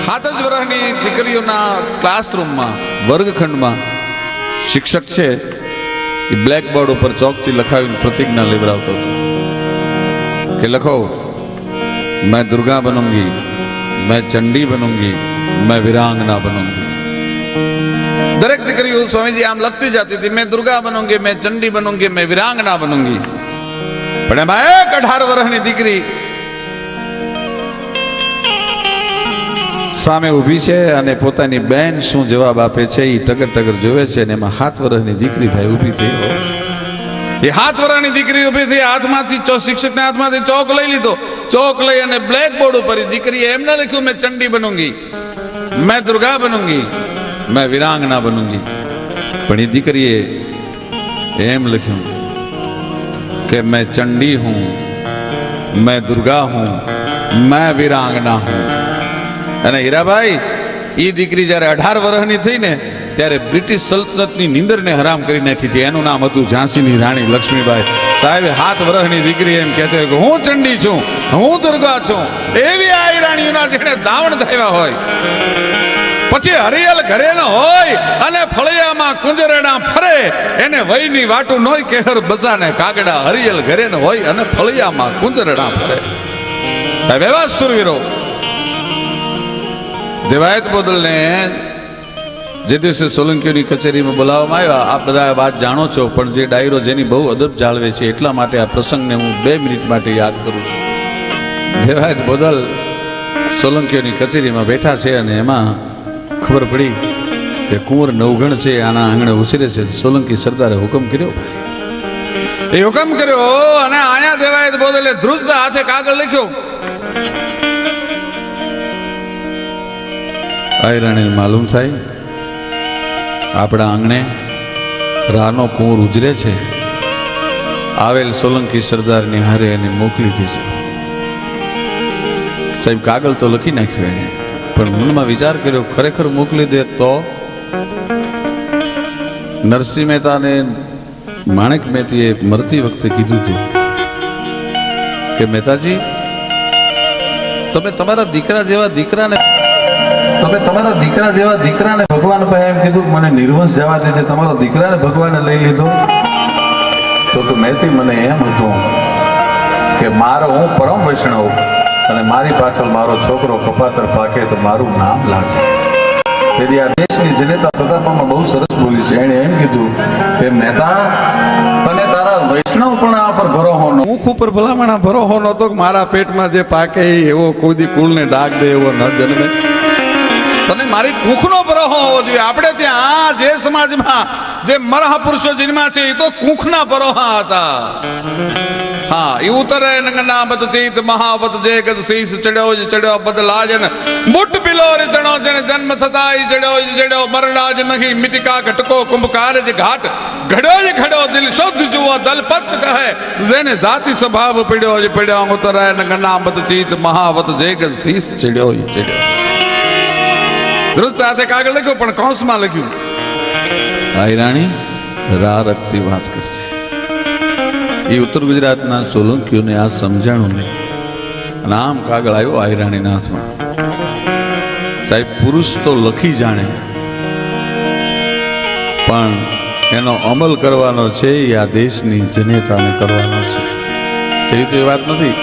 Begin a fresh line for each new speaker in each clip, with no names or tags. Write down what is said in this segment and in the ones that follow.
7 જ વર્ષની દીકરીઓના ક્લાસરૂમમાં વર્ગખંડમાં શિક્ષક છે એ બ્લેકબોર્ડ ઉપર ચોકથી લખાવીને પ્રતિજ્ઞા લેવડાવતો હતો कि लखो मैं दुर्गा बनूंगी, मैं चंडी बनूंगी, मैं वीरांगना बनूंगी। दरेक दीकरीओ स्वामी जी आम लगती जाती थी, मैं दुर्गा बनूंगी, मैं चंडी बनूंगी, मैं वीरांगना बनूंगी। पण एमां एक 18 વર્ષની દીકરી સામે ઊભી છે અને પોતાની બેન શું જવાબ આપે છે એ ટગર ટગર જોવે છે અને એમાં 7 વર્ષની દીકરી ભાઈ ઊભી થઈ એ 7 વર્ષની દીકરી ઊભી થઈ હાથમાંથી શિક્ષકના હાથમાંથી ચોક લઈ લીધો ચોક લઈ અને બ્લેક બોર્ડ ઉપર દીકરીએ એમ ના લખ્યું मैं चंडी बनूंगी, मैं दुर्गा बनूंगी, मैं वीरांगना बनूंगी। પણ એ દીકરીએ એમ લખ્યું कि मैं चंडी हूं, मैं दुर्गा हूं, मैं वीरांगना हूं। અને હીરાભાઈ એ દીકરી જ્યારે 18 વર્ષની થઈ ને ત્યારે બ્રિટિશ સલ્તનતની નીંદરને હરામ કરી નાખી હતી। એનું નામ હતું ઝાંસીની રાણી લક્ષ્મીબાઈ। સાહેબ 7 વર્ષની દીકરી એમ કહેતો કે હું ચંડી છું, હું દુર્ગા છું। એવી આ રાણીઓના જેને દાવણ ધાવ્યા હોય પછી હરિયલ ઘરે ન હોય અને ફળિયામાં કુંજરણા ફરે એને વયની વાટું નોય કેહર બસાને કાગડા હરિયલ ઘરે ન હોય અને ફળિયામાં કુંજરણા ફરે। સાહેબ એવા સુરવીરો દેવાયત બોદલને જે દિવસે સોલંકીઓની કચેરીમાં બોલાવવામાં આવ્યા આપ બધા વાત જાણો છો, પણ જે ડાયરો જેની બહુ અદબ જાળવે છે એટલા માટે આ પ્રસંગને હું 2 મિનિટ માટે યાદ કરું છું। દેવાયત બોદલ સોલંકીઓની કચેરીમાં બેઠા છે અને એમાં ખબર પડી કે કુંવર નવગણ છે આના આંગણે ઉછરે છે। સોલંકી સરદારે હુકમ કર્યો, એ હુકમ કર્યો અને આયા દેવાયત બોદલે ધ્રુજતા હાથે કાગળ લખ્યો। આયરાણીને માલુમ થાય આપણા આંગણે રાનો કુંવર ઉજરે છે, આવેલ સોલંકી સરદારની હારે એને મોકલી દેજો। સાહેબ કાગળ તો લખી નાખ્યો એને, પણ મનમાં વિચાર કર્યો ખરેખર મોકલી દે તો? નરસિંહ મહેતાને માણેક મહેતીએ મરતી વખતે કીધું હતું કે મહેતાજી તમે તમારા દીકરા જેવા દીકરાને ભગવાન પાસે એમ કીધું મને નિર્વંશ જવા દેજે, તમારો દીકરાને ભગવાને લઈ લીધો? તો કે મહેતી મને એમ હતું કે હું પરમ વૈષ્ણવ અને મારી પાછળ મારો છોકરો કપાતર પાકે તો મારું નામ લાગે। તેથી આ દેશની જનતા પ્રતાપમાં બહુ સરસ બોલી છે। એણે એમ કીધું કે મહેતા તને તારા વૈષ્ણવપણા પર ભરોહો ન, મુખ ઉપર ભલામણા ભરોહો નતો કે મારા પેટમાં જે પાકે એવો કોઈ દી કુળને ડાક દે એવો ન જન્મે, તને મારી કુખનો ભરોહો હોવો જોઈએ। આપણે ત્યાં જે સમાજમાં જે મહાપુરુષો જન્મ્યા છે એ તો કુખના ભરોહા હતા। હા એ ઉતરે નંગના બદ ચિત મહાવત જે ગદ શીશ ચડ્યો બદલાજન મુઠ પિલો રીતણો જેને જન્મ થતા ઈ જડ્યો મરડાજ નહીં મિટિકા ઘટકો કુંભકાર જ ઘાટ ઘડ્યો દિલ શુદ્ધ જુઓ દલપત કહે જેને જાતિ સ્વભાવ પડ્યો ઉતરે નંગના બદ ચિત મહાવત જે ગદ શીશ ચડ્યો દુરુસ્ત હાથે કાગળ લખ્યું પણ કૌંસમાં લખ્યું આયરાણી રા રખતી વાત કરશે। એ ઉત્તર ગુજરાતના સોલંકીઓને આ સમજાણું નહીં અને આમ કાગળ આવ્યો આયરાણીના હાથમાં। સાહેબ પુરુષ તો લખી જાણે પણ એનો અમલ કરવાનો છે એ આ દેશની જનેતાને કરવાનો છે। એવી તો એ વાત નથી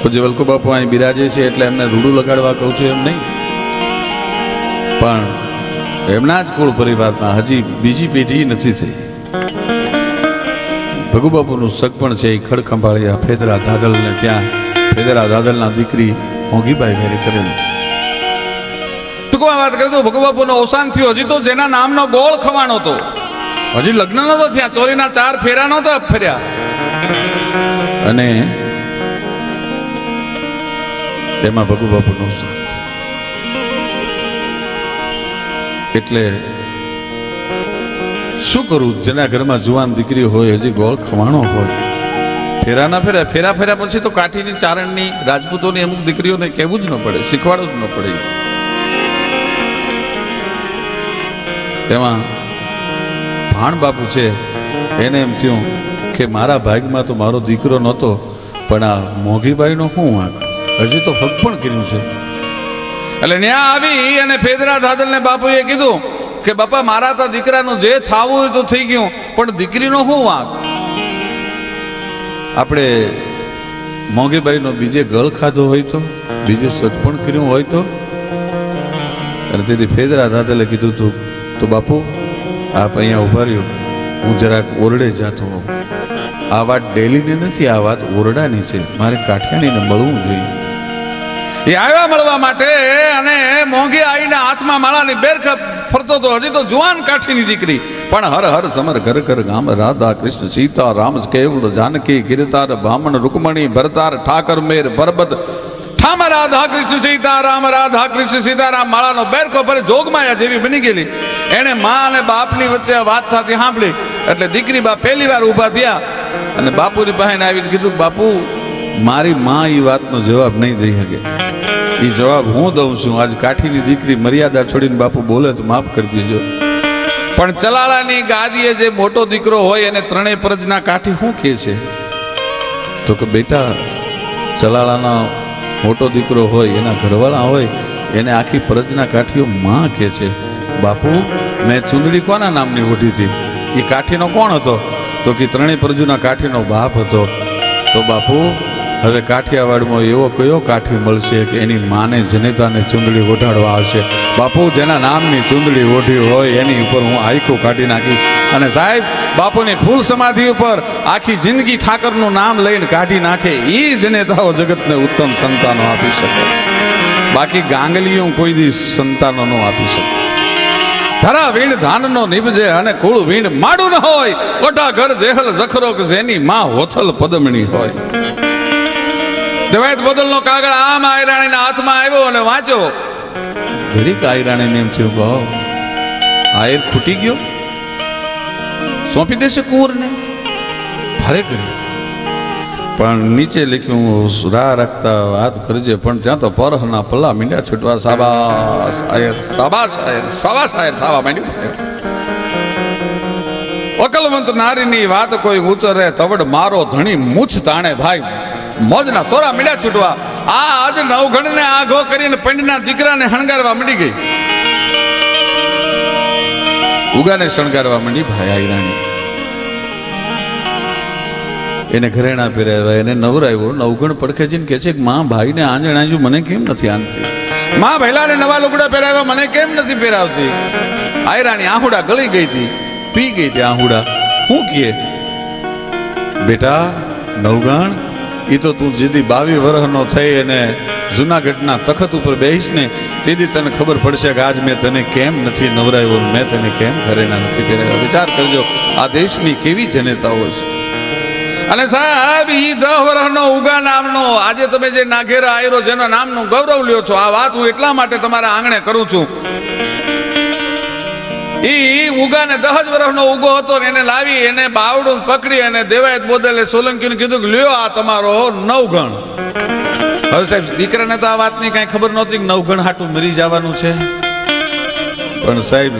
પૂજ્ય વલ્કો બાપુ અહીં બિરાજે છે એટલે એમને રૂડું લગાડવા કહું છું એમ નહીં, પણ એમના જ કુળ પરિવારમાં હજી બીજી પેઢી નથી થઈ। ભગુબાપુનું સગપણ છે એ ખડખંભાળિયા ફેદરા દાદલને ત્યાં ફેદરા દાદલના દીકરી મોંઘીબાઈ ઘરે કરેલું। ટૂંકમાં વાત કરી દઉં ભગુબાપુનો અવસાન થયું હજી તો જેના નામનો ગોળ ખવાણો હતો, હજી લગ્ન નતો થયા, ચોરીના 4 ફેરા નહોતા ફર્યા અને તેમાં ભગુબાપુનું અવસાન। એટલે શું કરું, જેના ઘરમાં જુવાન દીકરી હોય હજી ગોળ ખવાણો હોય ફેરા ના ફેર્યા પછી તો કાઠીની ચારણની રાજપૂતોની અમુક દીકરીઓને કહેવું જ ન પડે, શીખવાડવું જ ન પડે। તેમાં ભાણ બાપુ છે એને એમ થયું કે મારા ભાગમાં તો મારો દીકરો નહોતો પણ આ મોંઘીબાઈનો શું વાંક, હજી તો હક પણ કર્યું છે। એટલે ન્યા આવી અને ફેદરા ધાદલને બાપુએ કીધું કે બાપા મારા તો દીકરાનું જે થાવું હોય તો થઈ ગયું, પણ દીકરીનો શું વાંક? આપણે મોંઘીબાઈનો બીજે ગળ ખાધો હોય તો, બીજે સતપણ કર્યું હોય તો? અને તેથી ફેદરા ધાદલે કીધું તું તો બાપુ આપ અહીંયા ઉભા રહ્યો, હું જરાક ઓરડે જાતો હોઉં. આ વાત ડેલીની નથી, આ વાત ઓરડાની છે. મારે કાઠિયાણીને મળવું જોઈએ. એ આવ્યા મળવા માટે અને મોંઘી આવીને હાથમાં માળાની બેર ફરતો તો. હજી તો જુવાન કાઠીની દીકરી, પણ હર હર સમર ઘર ઘર ગામ રાધા કૃષ્ણ સીતા રામ કેવળ જાનકી ગિરતાર બ્રાહ્મણ રૂકમણી ભરતાર ઠાકર મેર ભરબત ઠામ રાધા કૃષ્ણ સીતારામ રાધા કૃષ્ણ સીતારામ માળાનો બેરખો ભરે જોગમાયા જેવી બની ગયેલી. એને મા અને બાપની વચ્ચે વાત થતી સાંભળી એટલે દીકરી બા પહેલી વાર ઊભા થયા અને બાપુની પાસે આવીને કીધું બાપુ મારી મા એ વાતનો જવાબ નહીં દઈ શકે, એ જવાબ હું દઉં છું. આજ કાઠીની દીકરી મર્યાદા છોડીને બાપુ બોલે તો માફ કરી દેજો. પણ ચલાળાની ગાદીએ જે મોટો દીકરો હોય એને ત્રણેય પ્રજના કાઠી શું કહે છે? તો કે બેટા ચલાળાનો મોટો દીકરો હોય, એના ઘરવાળા હોય, એને આખી પ્રજના કાઠીઓ માં કહે છે. બાપુ મેં ચૂંદડી કોના નામની ઓઢી હતી? એ કાઠીનો કોણ હતો? તો કે ત્રણેય પ્રજુના કાઠીનો બાપ હતો. તો બાપુ હવે કાઠિયાવાડમાં એવો કયો કાઠી મળશે કે એની માને જનેતાને ચૂંદડી ઓઢાડવા આવશે? બાપુ જેના નામની ચૂંદડી ઓઢી હોય એની ઉપર હું આખું કાઢી નાખી. અને સાહેબ બાપુની ફૂલ સમાધિ ઉપર આખી જિંદગી ઠાકરનું નામ લઈને કાઢી નાખે એ જનેતાઓ જગતને ઉત્તમ સંતાનો આપી શકે. બાકી ગાંગલીઓ કોઈ દી સંતાનો ન આપી શકે. ધરા વીણ ધાનનો નિભજે અને કુળ વીણ માડું ન હોય, ઓઢા ઘર જેહલ જખરો કે જેની માં હોથલ પદમણી હોય. દેવાયત બદલનો કાગળ આમ આયરાણીના હાથમાં આવ્યો અને વાંચો. ઘડીક આયરાણીને એમ થયું કહો આયર ખૂટી ગયો, સોંપી દેશે કુંવરને? ભારે કરી. પણ નીચે લખ્યું રાહ રાખતા વાત કરજે, પણ ત્યાં તો પરહના પલ્લા મીંડ્યા છૂટવા. સાબાસ આયર, સાબાસ આયર, સાબાસ આયર થવા માંડ્યું. અકલવંત નારીની વાત કોઈ ઉચરે તવડ મારો ધણી મૂછ તાણે. ભાઈ મોજના તોરા મીંડ્યા છૂટવા. આ આજ નવઘણને આઘો કરીને પંડના દીકરાને શણગારવા માંડી ગઈ. ઉગાને શણગારવા માંડી ભાઈ આયરાણી. એને ઘરેણા પહેરાવ્યા, એને નવરાવ્યો. નવગણ પડખે જઈને કે છે કે માં ભાઈને આંજણ આજુ મને કેમ નથી આનતી? માં ભૈલાને નવા લુગડા પહેરાવ્યા, મને કેમ નથી પહેરાવતી? આયરાણી આહુડા ગળી ગઈ હતી, પી ગઈ હતી આહુડા. શું કહે બેટા નવગણ, એ તો તું જેથી 22 વર્ષનો થઈ અને જુનાગઢના તખત ઉપર બેહીશ ને તેથી તને ખબર પડશે કે આજ મેં તને કેમ નથી નવરાવ્યો, મેં તને કેમ ઘરેણા નથી પહેરાવ્યા. વિચાર કરજો આ દેશની કેવી જનેતાઓ છે. અને સાહેબ ઈ 10 વર્ષનો ઉગા નામનો આજે તમે જે નાઘેરા આયરો જેના નામનું ગૌરવ લ્યો છો, આ વાત હું એટલા માટે તમારા આંગણે કરું છું. ઈ ઉગાને 10 વર્ષનો ઉગો હતો ને એને લાવી એને બાવડું પકડી અને દેવાયત બોદલે સોલંકીને કીધું કે લ્યો આ તમારો નવગણ. હવે સાહેબ દીકરાને તો આ વાતની કઈ ખબર નહોતી કે નવગણ હાટું મરી જવાનું છે. પણ સાહેબ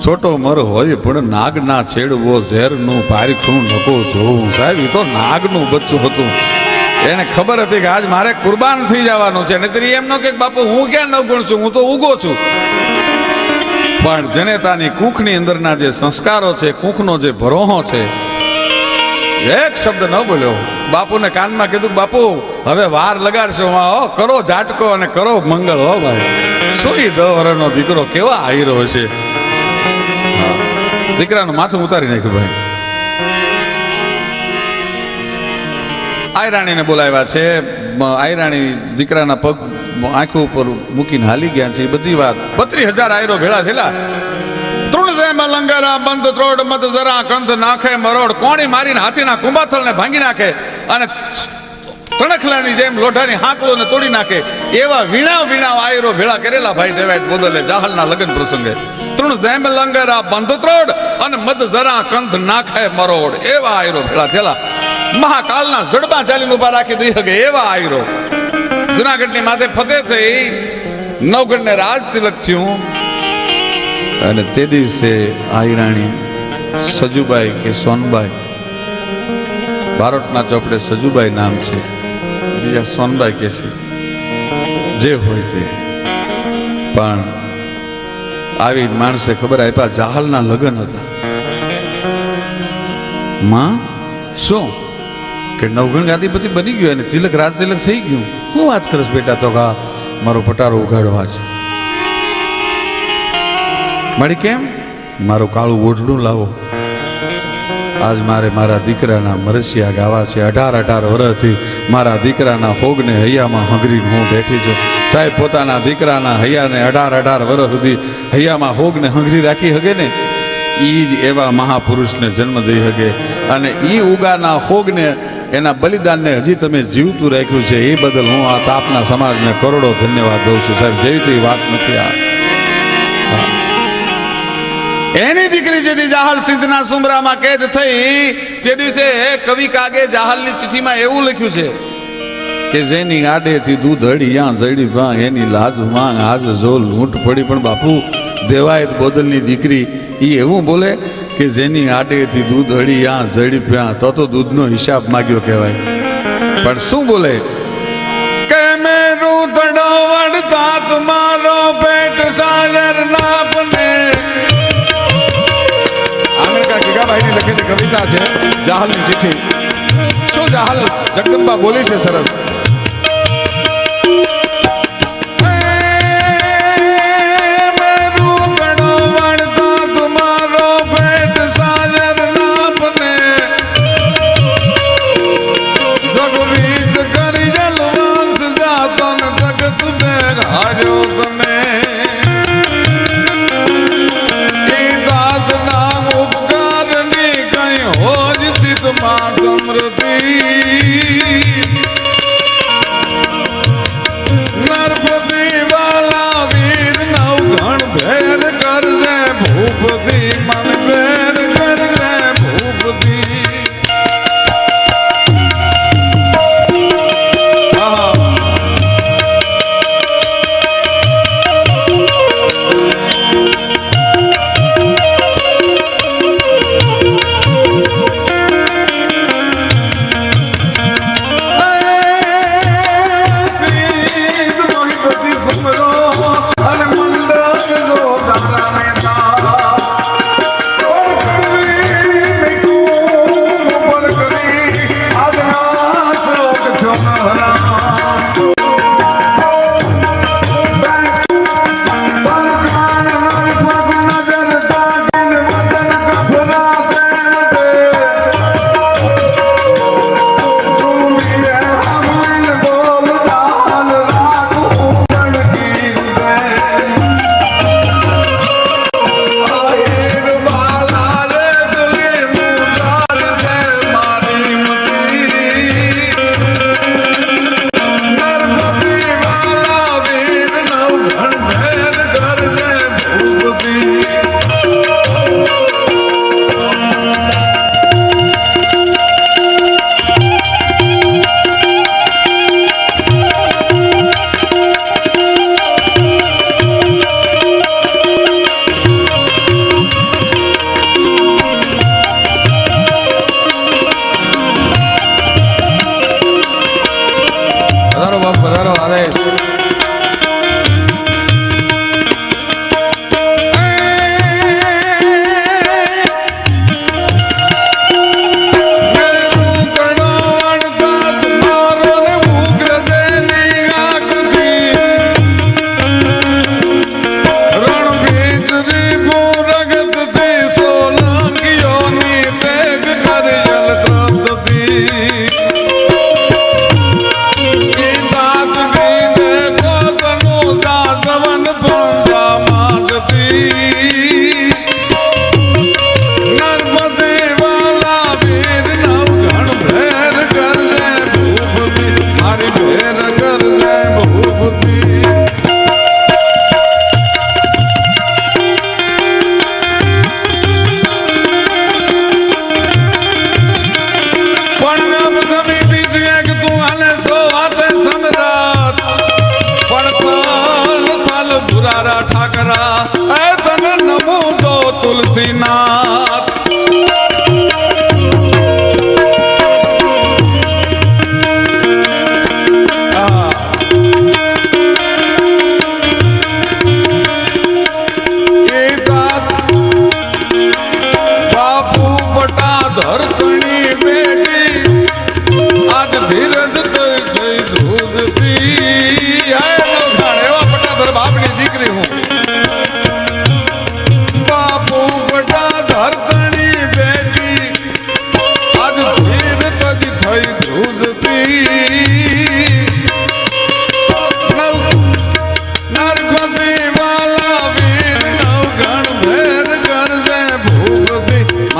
છોટો મર હોય પણ નાગના છેડવો ઝેરનું પારીખું નકો જોવું. સાહેબ એ તો નાગનું બચ્ચું હતું. એને ખબર હતી કે આજ મારે કુરબાન થઈ જવાનું છે. નહીતર એમ ન કે બાપુ હું ક્યાં નવગણ છું, હું તો ઉગો છું. પણ જનેતાની કૂખની અંદરના જે સંસ્કારો છે, કૂખનો જે ભરોહો છે, એક શબ્દ ન બોલ્યો. બાપુને કાનમાં કીધું બાપુ હવે વાર લગાડશો, કરો ઝાટકો અને કરો મંગળ. હો ભાઈ શું 10 વર્ષનો દીકરો કેવા આયરો છે. દીકરાનું માથું ઉતારી નાખ્યું. ભાઈ આયરાણીને બોલાવ્યા છે. આયરાણી દીકરાના પગ આંખો ઉપર મૂકીને હાલી ગયા છે. એ બધી વાત 32,000 આયરો ભેળા થયેલા. તૃણસેમાં લંગરા બંધ ત્રોડ મત જરા કંથ નાખે મરોડ. કોણી મારીને હાથીના કુંભાથળને ભાંગી નાખે અને તણખલાની જેમ લોઢાની હાંકલોને તોડી નાખે એવા વીણાવ આયરો ભેળા કરેલા ભાઈ દેવાયત બોદલે જાહલના લગ્ન પ્રસંગે. તૃણ જેમ લંગરા બંધ ત્રોડ અને મત જરા કંથ નાખે મરોડ એવા આયરો ભેળા થયેલા. મહાકાલના જડબા ચાલીને ઉભા રાખી દઈ શકે એવા આયરો. જુનાગઢની માથે ફતેહ થઈ, નવગણને રાજ તિલક થયું. અને તે દિવસે આયરાણી સજુબાઈ કે સોનબાઈ, બારોટના ચોપડે સજુબાઈ નામ છે, બીજા સોનબાઈ કે છે, જે હોય તે પણ આવી માણસે ખબર આપ્યા જાહલના લગ્ન હતા. માં શું કે નવગણ ગાદીપતિ બની ગયો અને તિલક રાજ તિલક થઈ ગયું. હું વાત કરીશ બેટા? તો કા મારો પટારો ઉગાડવા છે. મારી કેમ? મારું કાળું ઓઢડું લાવો. આજ મારે મારા દીકરાના મરસિયા ગાવા છે. 18 વર્ષથી મારા દીકરાના હોગને હૈયામાં હંગરીને હું બેઠી છું. સાહેબ પોતાના દીકરાના હૈયાને 18 વર્ષ સુધી હૈયામાં હોગને હંગરી રાખી હગે ને, એ જ એવા મહાપુરુષને જન્મ દઈ શકે. અને એ ઉગાના હોગને એના બલિદાનને હજી તમે જીવતું રાખ્યું છે, એ બદલ હું આ તાપના સમાજને કરોડો ધન્યવાદ દઉં છું. સાહેબ જેવી તેવી વાત નથી આ. એની દીકરી જેથી જાહલ સિંધના સુમરામાં કેદ થઈ તે દિવસે કવિ કાગે જાહલની ચિઠ્ઠીમાં એવું લખ્યું છે કે જેની આડેથી દૂધ હળિયા જડી ભાંગ એની લાજ માંગ આજ જો લૂંટ પડી. પણ બાપુ દેવાયત બોદલની દીકરી એ એવું બોલે કે જેની આડેથી દૂધ હળિયા જડી પ્યા તો દૂધનો હિસાબ માગ્યો કહેવાય. પણ શું બોલે કે મેરું તડો વડતા તમારો પેટ સાજર નાપને. આંગણકા ગીગાભાઈની લખેલી કવિતા છે જાહલની ચિઠ્ઠી. શું જાહલ જગદંબા બોલી છે સરસ.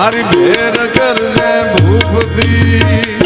મારી ભેર કરજે ભૂપતી